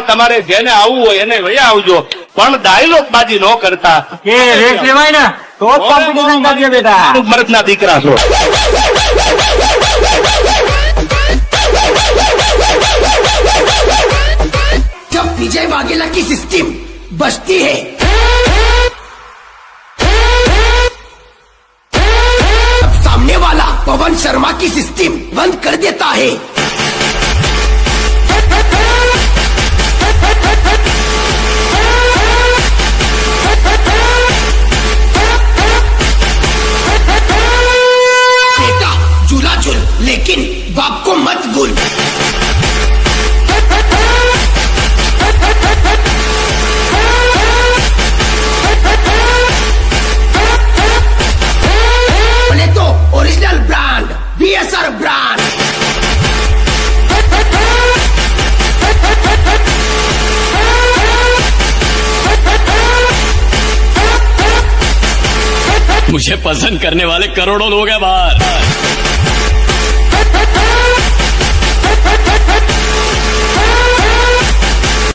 તમારે જેને આવવું હોય એને વયા આવજો, પણ ડાયલોગ બાજી ન કરતા. કે રેસ લેવાય ને તો જ કોમ્પિટિશન કરજે બેટા. મરદના દીકરા છો. जब विजय वाघेला की सिस्टम बचती है तब सामने वाला पवन शर्मा की सिस्टम बंद कर देता है. बेटा झूला झूल लेकिन बाप को मत भूल. बोले तो ओरिजिनल ब्रांड बीएसआर ब्रांड. मुझे पसंद करने वाले करोड़ों लोग हैं बाहर.